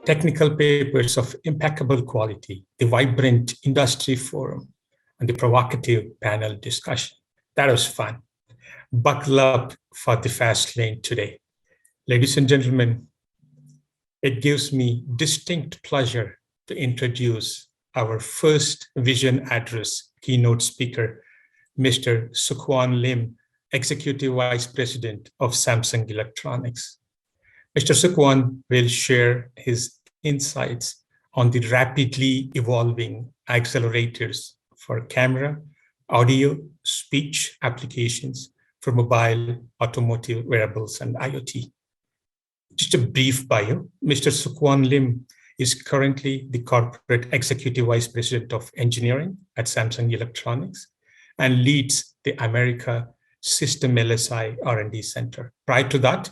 technical papers of impeccable quality, the vibrant industry forum, and the provocative panel discussion. That was fun. Buckle up for the fast lane today. Ladies and gentlemen, it gives me distinct pleasure to introduce our first Vision Address keynote speaker, Mr. Hwan Lim, Executive Vice President of Samsung Electronics. Mr. Hwan will share his insights on the rapidly evolving accelerators for camera, audio, speech applications for mobile, automotive, wearables, and IoT. Just a brief bio. Mr. Hwan Lim is currently the Corporate Executive Vice President of Engineering at Samsung Electronics and leads the America System LSI R&D Center. Prior to that,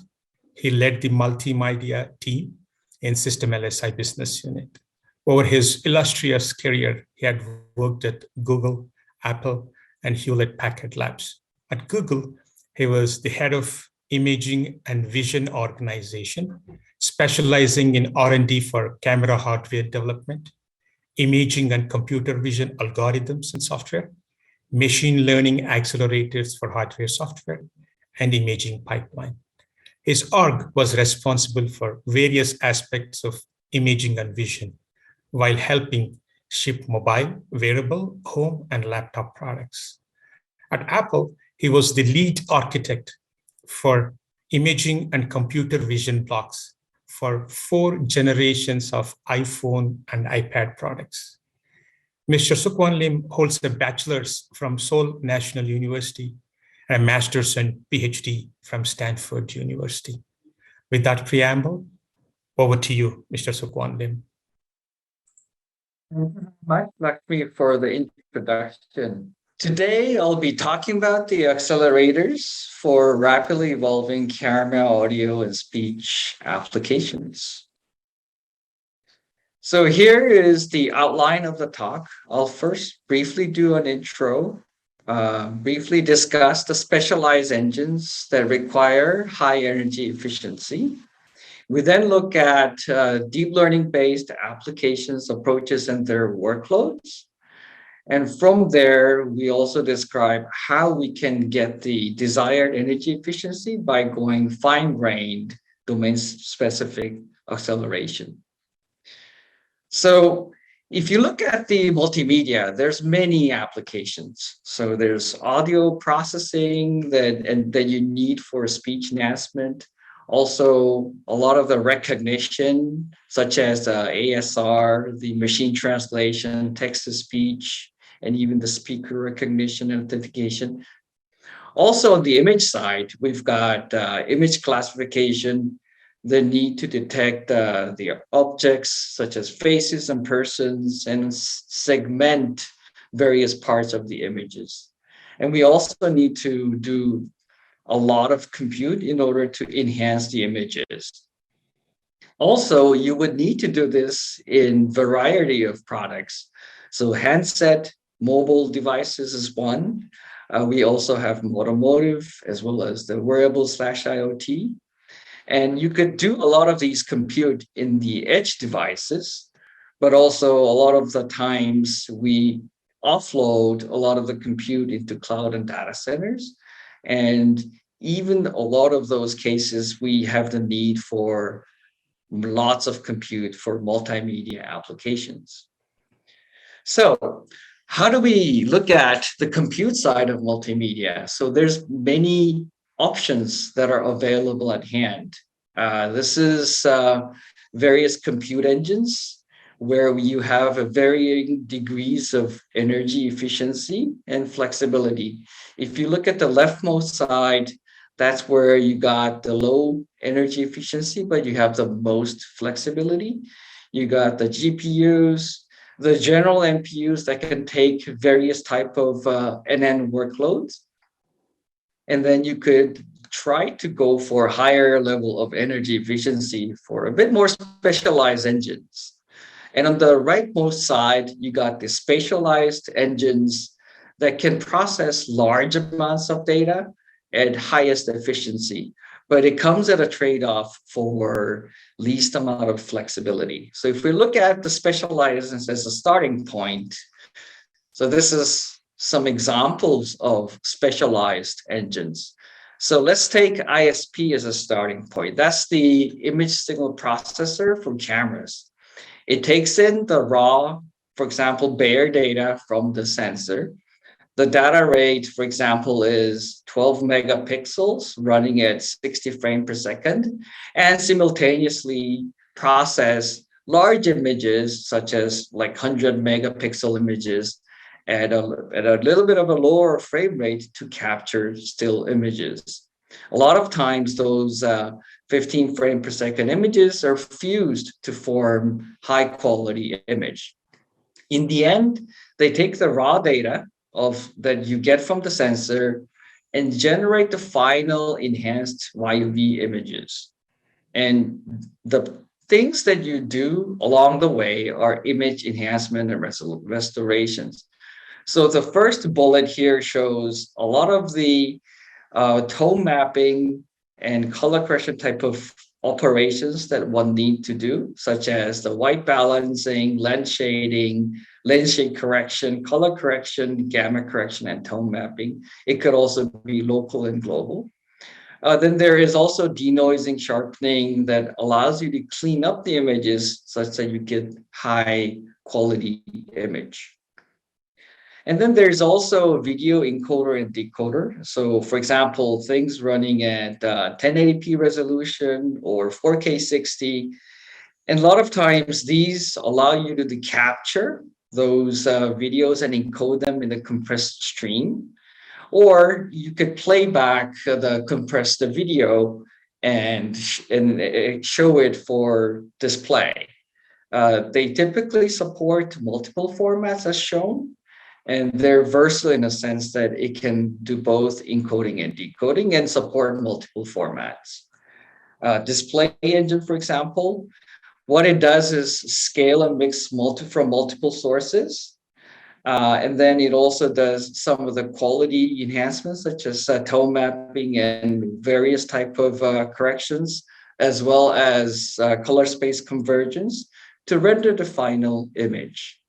he led the Multimedia team in System LSI business unit. Over his illustrious career, he had worked at Google, Apple, and Hewlett-Packard Labs. At Google, he was the head of Imaging and Vision Organization, specializing in R&D for camera hardware development, imaging and computer vision algorithms and software, machine learning accelerators for hardware software, and imaging pipeline. His org was responsible for various aspects of imaging and vision while helping ship mobile, wearable, home, and laptop products. At Apple, he was the lead architect for imaging and computer vision blocks for 4 generations of iPhone and iPad products. Mr. Hwan Lim holds a bachelor's from Seoul National University and a master's and PhD from Stanford University. With that preamble, over to you, Mr. Hwan Lim. Thank you very much, Lakshmi, for the introduction. Today, I'll be talking about the accelerators for rapidly evolving camera, audio, and speech applications. So here is the outline of the talk. I'll first briefly do an intro, briefly discuss the specialized engines that require high energy efficiency. We then look at deep learning-based applications, approaches, and their workloads. And from there, we also describe how we can get the desired energy efficiency by going fine-grained, domain-specific acceleration. So if you look at the multimedia, there's many applications. So there's audio processing that you need for speech enhancement. Also, a lot of the recognition, such as ASR, the machine translation, text-to-speech, and even the speaker recognition and authentication. Also, on the image side, we've got image classification, the need to detect the objects such as faces and persons and segment various parts of the images. And we also need to do a lot of compute in order to enhance the images. Also, you would need to do this in variety of products. So handset, mobile devices is one. We also have automotive as well as the wearable/IoT. And you could do a lot of these compute in the edge devices, but also a lot of the times we offload a lot of the compute into cloud and data centers. And even a lot of those cases, we have the need for lots of compute for multimedia applications. So how do we look at the compute side of multimedia? So there's many options that are available at hand. This is various compute engines where you have a varying degrees of energy efficiency and flexibility. If you look at the leftmost side, that's where you got the low energy efficiency, but you have the most flexibility. You got the GPUs, the general NPUs that can take various type of NN workloads. And then you could try to go for a higher level of energy efficiency for a bit more specialized engines. And on the rightmost side, you got the spatialized engines that can process large amounts of data at highest efficiency. but it comes at a trade-off for least amount of flexibility. So if we look at the specialized as a starting point, so this is some examples of specialized engines. So let's take ISP as a starting point. That's the image signal processor for cameras. It takes in the raw, for example, bare data from the sensor. The data rate, for example, is 12 megapixels running at 60 frames per second, and simultaneously process large images such as like 100 megapixel images at a little bit of a lower frame rate to capture still images. A lot of times those 15 frame per second images are fused to form high quality image. In the end, they take the raw data of that you get from the sensor and generate the final enhanced YUV images. And the things that you do along the way are image enhancement and restorations. So the first bullet here shows a lot of the tone mapping and color correction type of operations that one need to do, such as the white balancing, lens shading, lens shade correction, color correction, gamma correction, and tone mapping. It could also be local and global. Then there is also denoising, sharpening that allows you to clean up the images such that you get high quality image. And then there's also video encoder and decoder. So for example, things running at 1080p resolution or 4K 60. And a lot of times these allow you to capture those videos and encode them in a compressed stream. Or you could play back the compressed video and show it for display. They typically support multiple formats as shown. And they're versatile in a sense that it can do both encoding and decoding and support multiple formats. Display engine, for example, what it does is scale and mix from multiple sources. And then it also does some of the quality enhancements, such as tone mapping and various type of corrections, as well as color space convergence to render the final image.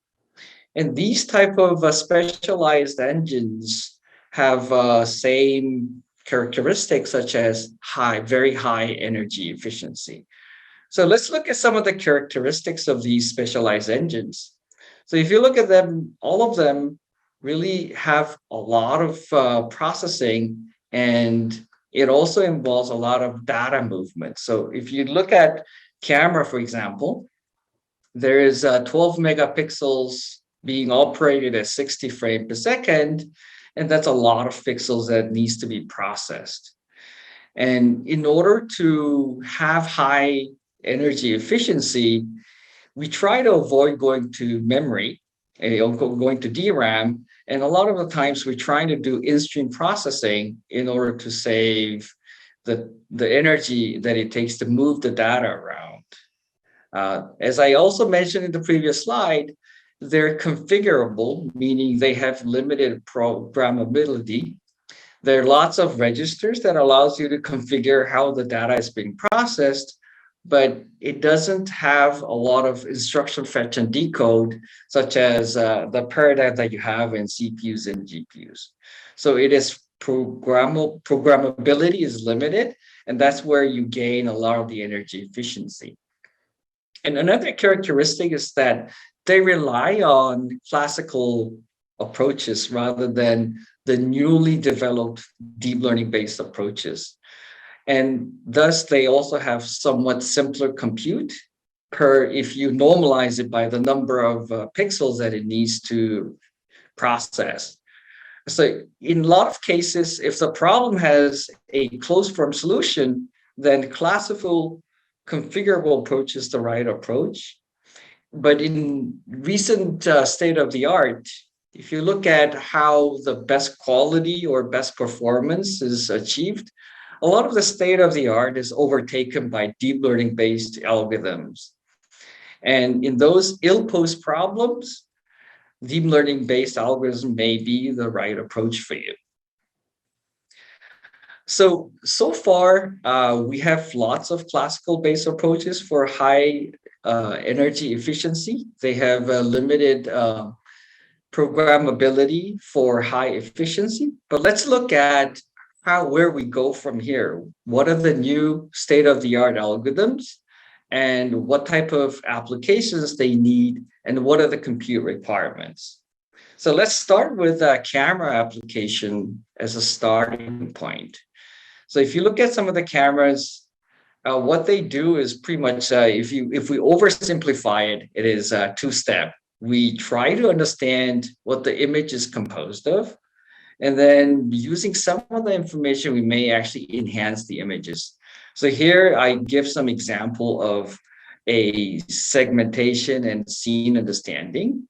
And these type of specialized engines have same characteristics such as very high energy efficiency. So let's look at some of the characteristics of these specialized engines. So if you look at them, all of them really have a lot of processing, and it also involves a lot of data movement. So if you look at camera, for example, there is 12 megapixels being operated at 60 frames per second, and that's a lot of pixels that needs to be processed. And in order to have high energy efficiency, we try to avoid going to memory, going to DRAM, and a lot of the times we're trying to do in-stream processing in order to save the energy that it takes to move the data around. As I also mentioned in the previous slide, they're configurable, meaning they have limited programmability. There are lots of registers that allows you to configure how the data is being processed, but it doesn't have a lot of instruction fetch and decode, such as the paradigm that you have in CPUs and GPUs. So it is programmability is limited, and that's where you gain a lot of the energy efficiency. And another characteristic is that they rely on classical approaches rather than the newly developed deep learning based approaches. And thus they also have somewhat simpler compute if you normalize it by the number of pixels that it needs to process. So in a lot of cases, if the problem has a closed form solution, then classical configurable approach is the right approach. But in recent state of the art, if you look at how the best quality or best performance is achieved, a lot of the state of the art is overtaken by deep learning based algorithms. And in those ill-posed problems, deep learning based algorithm may be the right approach for you. So far, we have lots of classical-based approaches for high energy efficiency. They have a limited programmability for high efficiency. But let's look at where we go from here. What are the new state-of-the-art algorithms, and what type of applications they need, and what are the compute requirements? So let's start with a camera application as a starting point. So if you look at some of the cameras, what they do is pretty much, if we oversimplify it, it is two-step. We try to understand what the image is composed of, and then using some of the information, we may actually enhance the images. So here I give some example of a segmentation and scene understanding.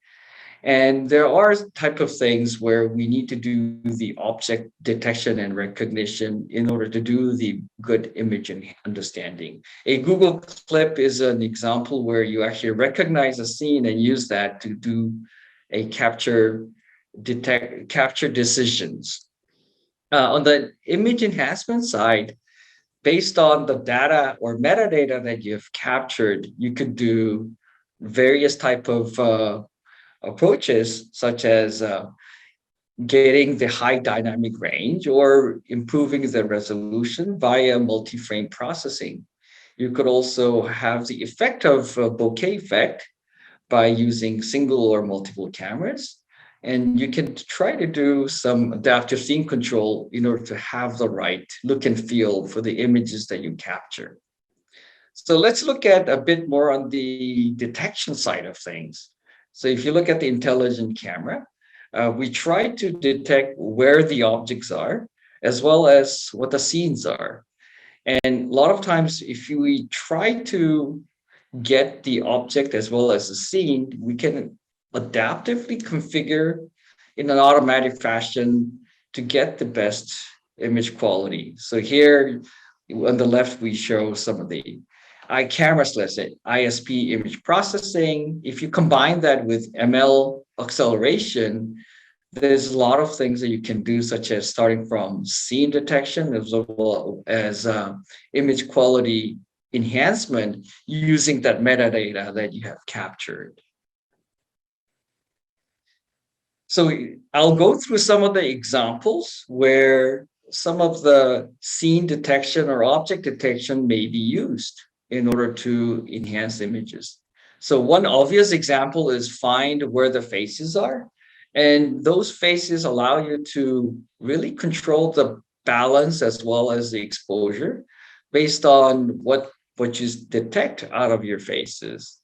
And there are type of things where we need to do the object detection and recognition in order to do the good image understanding. A Google clip is an example where you actually recognize a scene and use that to do a capture decisions. On the image enhancement side, based on the data or metadata that you've captured, you could do various type of approaches, such as getting the high dynamic range or improving the resolution via multi-frame processing. You could also have the effect of a bokeh effect by using single or multiple cameras. And you can try to do some adaptive scene control in order to have the right look and feel for the images that you capture. So let's look at a bit more on the detection side of things. So if you look at the intelligent camera, we try to detect where the objects are, as well as what the scenes are. And a lot of times, if we try to get the object as well as the scene, we can adaptively configure in an automatic fashion to get the best image quality. So here on the left, we show some of the cameras, let's say ISP image processing. If you combine that with ML acceleration, there's a lot of things that you can do, such as starting from scene detection as well as image quality enhancement using that metadata that you have captured. So I'll go through some of the examples where some of the scene detection or object detection may be used in order to enhance images. So one obvious example is find where the faces are. And those faces allow you to really control the balance as well as the exposure based on what you detect out of your faces.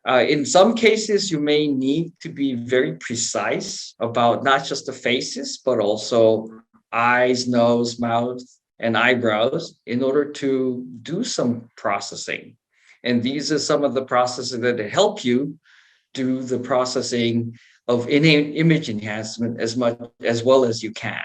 In some cases, you may need to be very precise about not just the faces, but also eyes, nose, mouth, and eyebrows in order to do some processing. And these are some of the processes that help you do the processing of image enhancement as much as well as you can.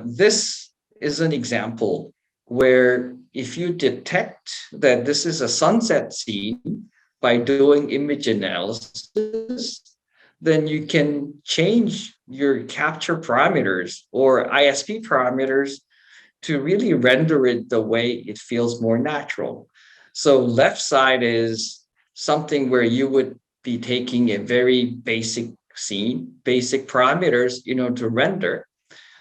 This is an example where if you detect that this is a sunset scene by doing image analysis, then you can change your capture parameters or ISP parameters to really render it the way it feels more natural. So left side is something where you would be taking a very basic scene, basic parameters, to render.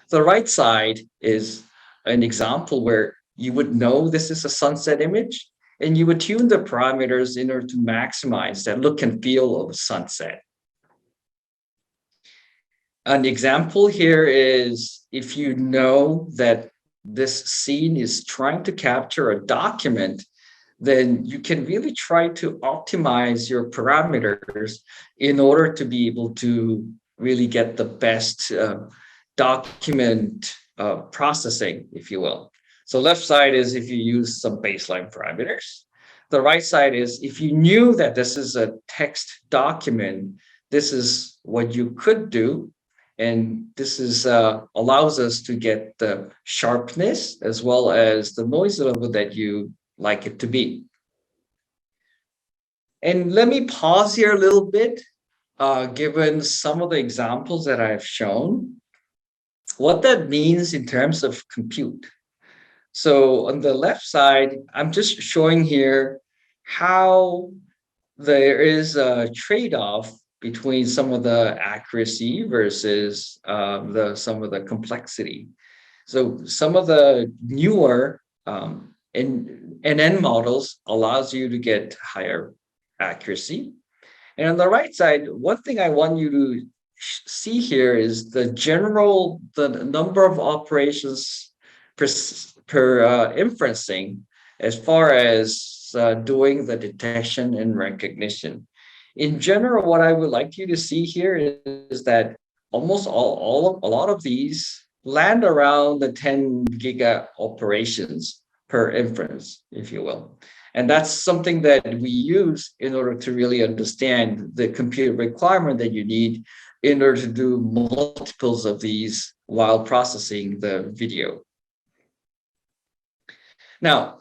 The right side is an example where you would know this is a sunset image, and you would tune the parameters in order to maximize that look and feel of a sunset. An example here is if you know that this scene is trying to capture a document, then you can really try to optimize your parameters in order to be able to really get the best document processing, if you will. So left side is if you use some baseline parameters. The right side is if you knew that this is a text document, this is what you could do. And this is allows us to get the sharpness as well as the noise level that you like it to be. And let me pause here a little bit, given some of the examples that I've shown. What that means in terms of compute. So on the left side, I'm just showing here how there is a trade-off between some of the accuracy versus some of the complexity. So some of the newer NN models allows you to get higher accuracy. And on the right side, one thing I want you to see here is the number of operations per inferencing as far as doing the detection and recognition. In general, what I would like you to see here is that almost a lot of these land around the 10 giga operations per inference, if you will. And that's something that we use in order to really understand the compute requirement that you need in order to do multiples of these while processing the video. Now,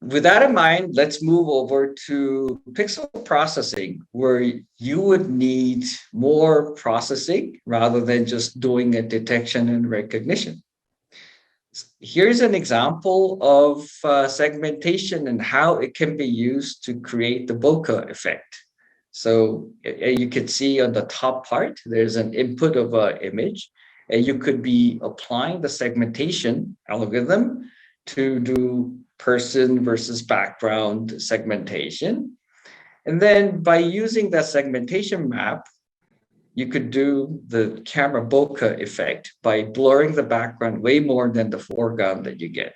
with that in mind, let's move over to pixel processing, where you would need more processing rather than just doing a detection and recognition. Here's an example of segmentation and how it can be used to create the bokeh effect. So you can see on the top part, there's an input of an image, and you could be applying the segmentation algorithm to do person versus background segmentation. And then by using that segmentation map, you could do the camera bokeh effect by blurring the background way more than the foreground that you get.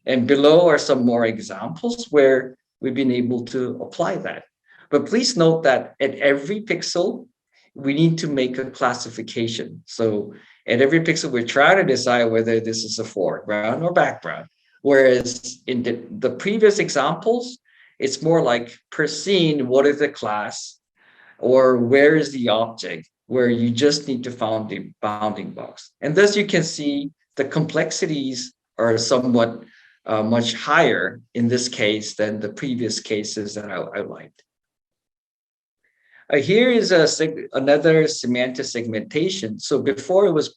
And below are some more examples where we've been able to apply that. But please note that at every pixel, we need to make a classification. So at every pixel, we're trying to decide whether this is a foreground or background. Whereas in the previous examples, it's more like per scene, what is the class or where is the object, where you just need to find the bounding box. And thus you can see the complexities are somewhat much higher in this case than the previous cases that I outlined. Here is another semantic segmentation. So before it was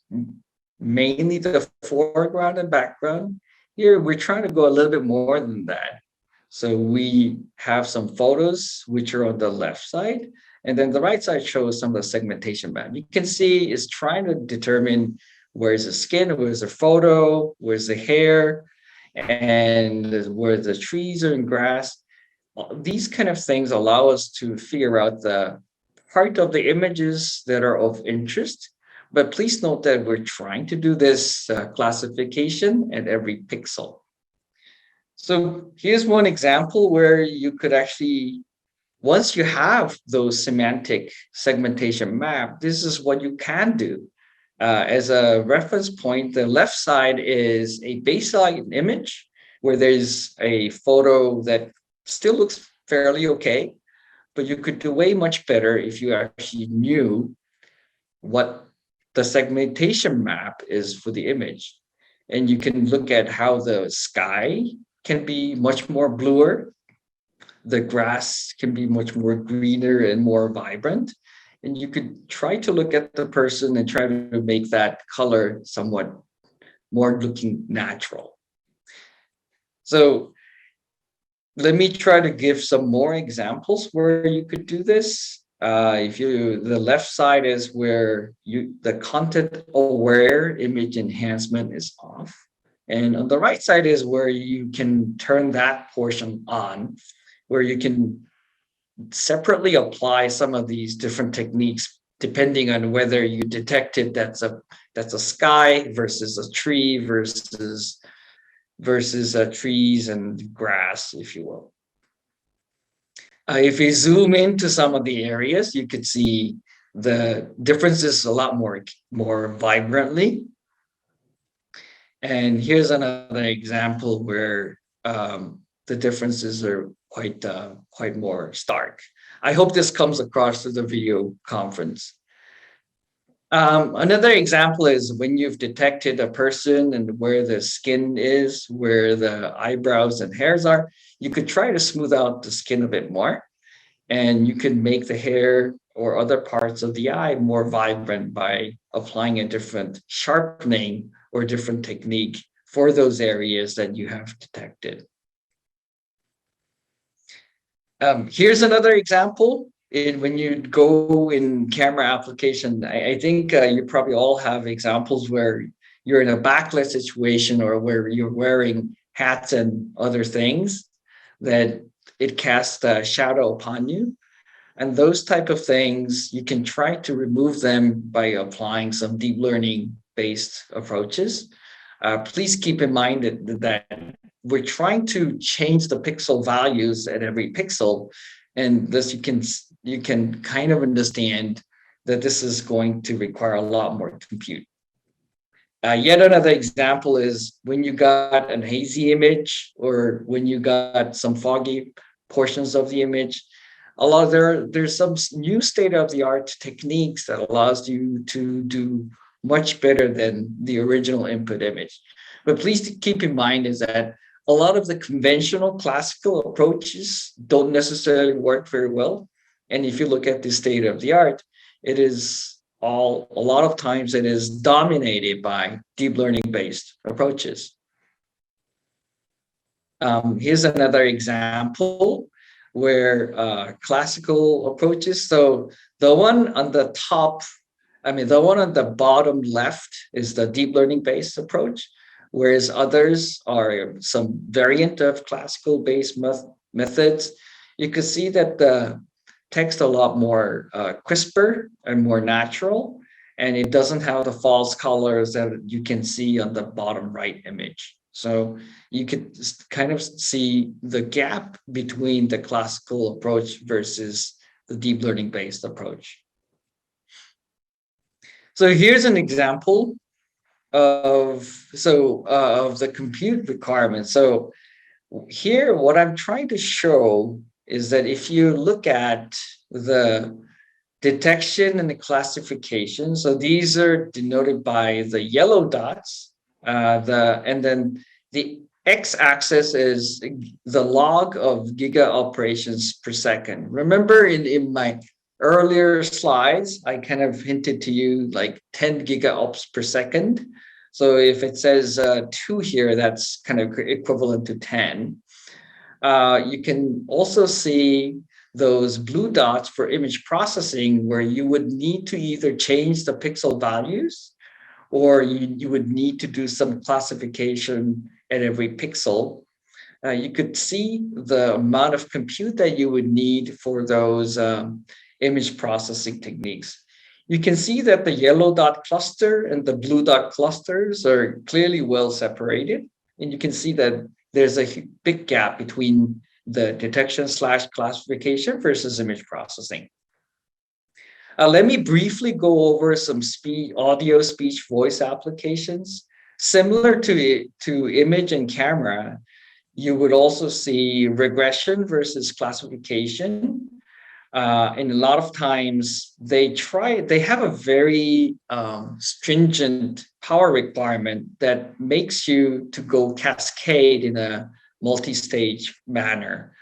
mainly the foreground and background. Here we're trying to go a little bit more than that. So we have some photos which are on the left side, and then the right side shows some of the segmentation map. You can see it's trying to determine where's the skin, where's the photo, where's the hair, and where the trees are in grass. These kind of things allow us to figure out the part of the images that are of interest. But please note that we're trying to do this classification at every pixel. So here's one example where you could actually, once you have those semantic segmentation map, this is what you can do. As a reference point, the left side is a baseline image where there's a photo that still looks fairly okay, but you could do way much better if you actually knew what the segmentation map is for the image. And you can look at how the sky can be much more bluer. The grass can be much more greener and more vibrant. And you could try to look at the person and try to make that color somewhat more looking natural. So let me try to give some more examples where you could do this. The left side is where the content aware image enhancement is off. And on the right side is where you can turn that portion on, where you can separately apply some of these different techniques depending on whether you detected that's a sky versus a tree versus trees and grass, if you will. If you zoom into some of the areas, you could see the differences a lot more vibrantly. And here's another example where the differences are quite more stark. I hope this comes across through the video conference. Another example is when you've detected a person and where the skin is, where the eyebrows and hairs are, you could try to smooth out the skin a bit more. And you can make the hair or other parts of the eye more vibrant by applying a different sharpening or different technique for those areas that you have detected. Here's another example. When you go in camera application, I think you probably all have examples where you're in a backlit situation or where you're wearing hats and other things that it casts a shadow upon you. And those type of things, you can try to remove them by applying some deep learning based approaches. Please keep in mind that we're trying to change the pixel values at every pixel. And this you can kind of understand that this is going to require a lot more compute. Yet another example is when you got an hazy image or when you got some foggy portions of the image. There's some new state-of-the-art techniques that allows you to do much better than the original input image. But please keep in mind is that a lot of the conventional classical approaches don't necessarily work very well. And if you look at the state of the art, it is a lot of times it is dominated by deep learning based approaches. Here's another example where classical approaches. So the one on the top, the one on the bottom left is the deep learning based approach, whereas others are some variant of classical based methods. You can see that the text a lot more crisper and more natural, and it doesn't have the false colors that you can see on the bottom right image. So you could kind of see the gap between the classical approach versus the deep learning based approach. So here's an example of the compute requirements. So here, what I'm trying to show is that if you look at the detection and the classification, so these are denoted by the yellow dots, and then the x-axis is the log of giga operations per second. Remember in my earlier slides, I kind of hinted to you like 10 giga ops per second. So if it says 2 here, that's kind of equivalent to 10. You can also see those blue dots for image processing where you would need to either change the pixel values or you would need to do some classification at every pixel. You could see the amount of compute that you would need for those image processing techniques. You can see that the yellow dot cluster and the blue dot clusters are clearly well separated. And you can see that there's a big gap between the detection / classification versus image processing. Let me briefly go over some audio, speech, voice applications. Similar to image and camera, you would also see regression versus classification. And a lot of times they have a very stringent power requirement that makes you to go cascade in a multi-stage manner.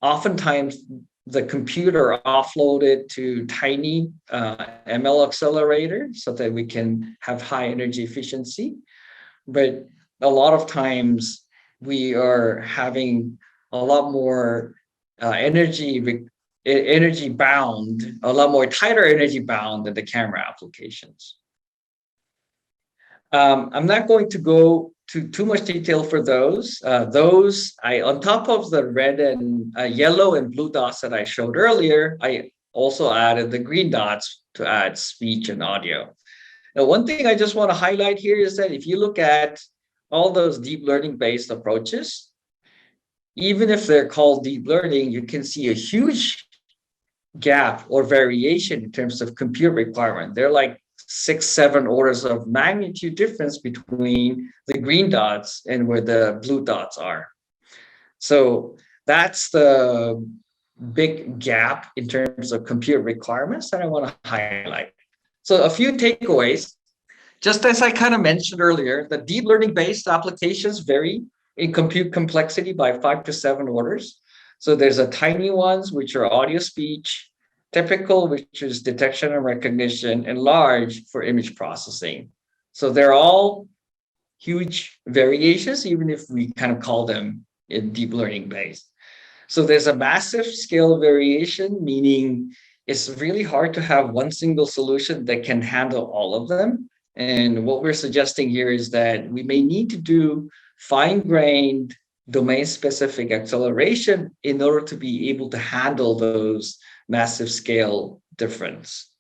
Oftentimes the computer offloaded to tiny ML accelerator so that we can have high energy efficiency. But a lot of times we are having a lot more energy bound, a lot more tighter energy bound than the camera applications. I'm not going to go to too much detail for those. On top of the red and yellow and blue dots that I showed earlier, I also added the green dots to add speech and audio. Now, one thing I just want to highlight here is that if you look at all those deep learning based approaches, even if they're called deep learning, you can see a huge gap or variation in terms of compute requirement. They're like 6-7 orders of magnitude difference between the green dots and where the blue dots are. So that's the big gap in terms of compute requirements that I want to highlight. So a few takeaways. Just as I kind of mentioned earlier, the deep learning based applications vary in compute complexity by 5 to 7 orders. So there's a tiny ones, which are audio speech, typical, which is detection and recognition, and large for image processing. So they're all huge variations, even if we kind of call them in deep learning based. So there's a massive scale variation, meaning it's really hard to have one single solution that can handle all of them. And what we're suggesting here is that we may need to do fine-grained domain-specific acceleration in order to be able to handle those massive scale difference.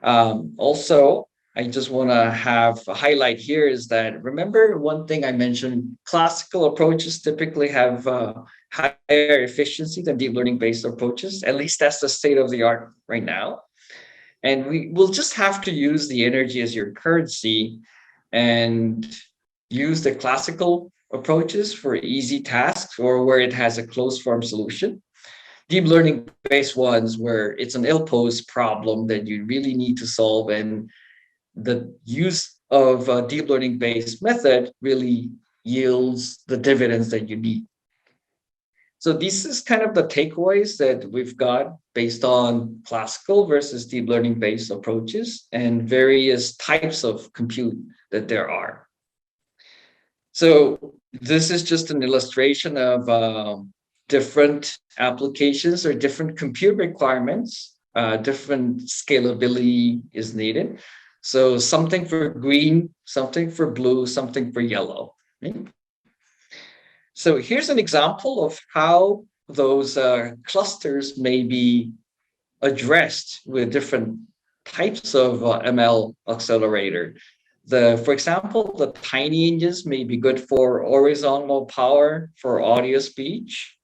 Also, I just want to have a highlight here is that remember one thing I mentioned, classical approaches typically have higher efficiency than deep learning based approaches. At least that's the state of the art right now. And we will just have to use the energy as your currency and use the classical approaches for easy tasks or where it has a closed form solution. Deep learning based ones where it's an ill-posed problem that you really need to solve, and the use of a deep learning based method really yields the dividends that you need. So this is kind of the takeaways that we've got based on classical versus deep learning based approaches and various types of compute that there are. So this is just an illustration of different applications or different compute requirements. Different scalability is needed. So something for green, something for blue, something for yellow. Right? So here's an example of how those clusters may be addressed with different types of ML accelerator. For example, the tiny engines may be good for horizontal power for audio speech.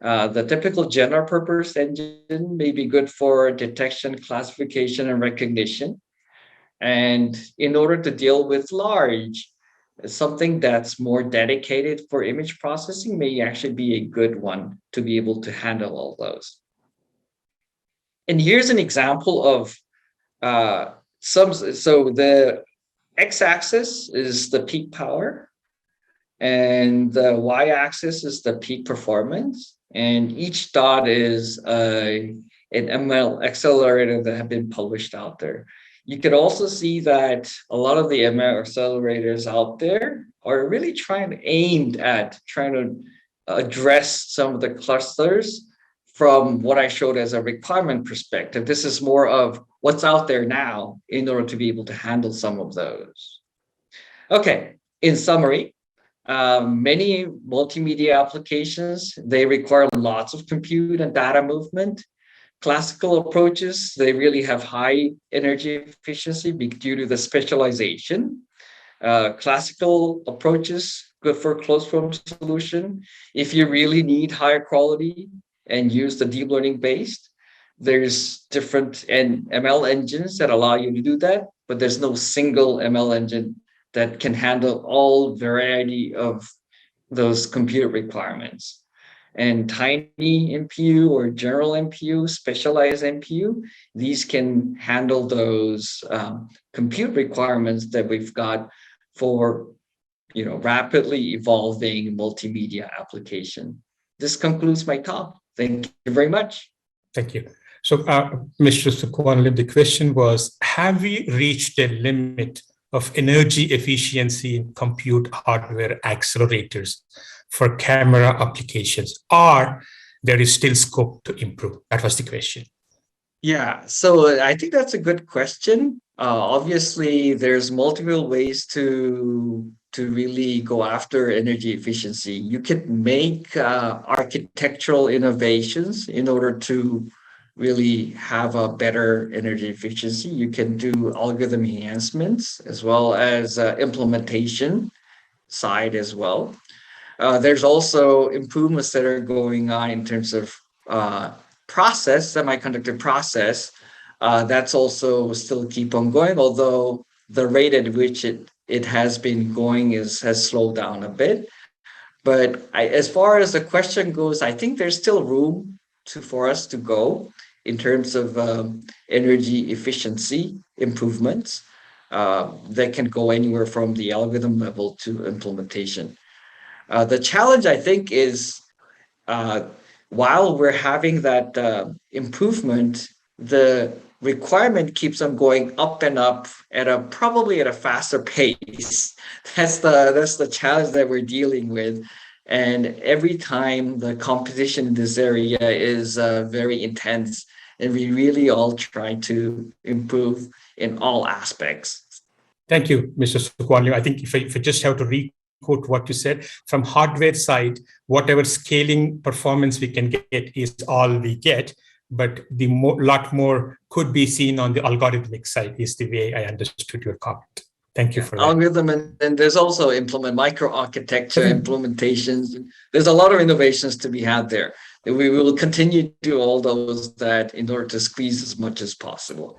The typical general purpose engine may be good for detection, classification, and recognition. And in order to deal with large, something that's more dedicated for image processing may actually be a good one to be able to handle all those. And here's an example of so the x-axis is the peak power, and the y-axis is the peak performance. And each dot is an ML accelerator that have been published out there. You can also see that a lot of the ML accelerators out there are really aimed at trying to address some of the clusters from what I showed as a requirement perspective. This is more of what's out there now in order to be able to handle some of those. Okay, in summary, many multimedia applications, they require lots of compute and data movement. Classical approaches, they really have high energy efficiency due to the specialization. Classical approaches, good for closed form solution. If you really need higher quality and use the deep learning based, there's different ML engines that allow you to do that, but there's no single ML engine that can handle all variety of those compute requirements. And tiny NPU or general NPU, specialized NPU, these can handle those compute requirements that we've got for rapidly evolving multimedia application. This concludes my talk. Thank you very much. Thank you. So, Mr. Sukhwan, the question was, have we reached a limit of energy efficiency in compute hardware accelerators for camera applications, or there is still scope to improve? That was the question. Yeah, so I think that's a good question. Obviously, there's multiple ways to really go after energy efficiency. You can make architectural innovations in order to really have a better energy efficiency. You can do algorithm enhancements as well as implementation side as well. There's also improvements that are going on in terms of semiconductor process. That's also still keep on going, although the rate at which it has been going has slowed down a bit. But as far as the question goes, I think there's still room for us to go in terms of energy efficiency improvements that can go anywhere from the algorithm level to implementation. The challenge, I think, is while we're having that improvement, the requirement keeps on going up and up at a probably at a faster pace. That's the challenge that we're dealing with. And every time the competition in this area is very intense, and we really all try to improve in all aspects. Thank you, Mr. Sukwani. I think if I just have to quote what you said, from hardware side, whatever scaling performance we can get is all we get, but lot more could be seen on the algorithmic side is the way I understood your comment. Thank you for that. Algorithm, and there's also microarchitecture implementations. There's a lot of innovations to be had there. We will continue to do all those that in order to squeeze as much as possible.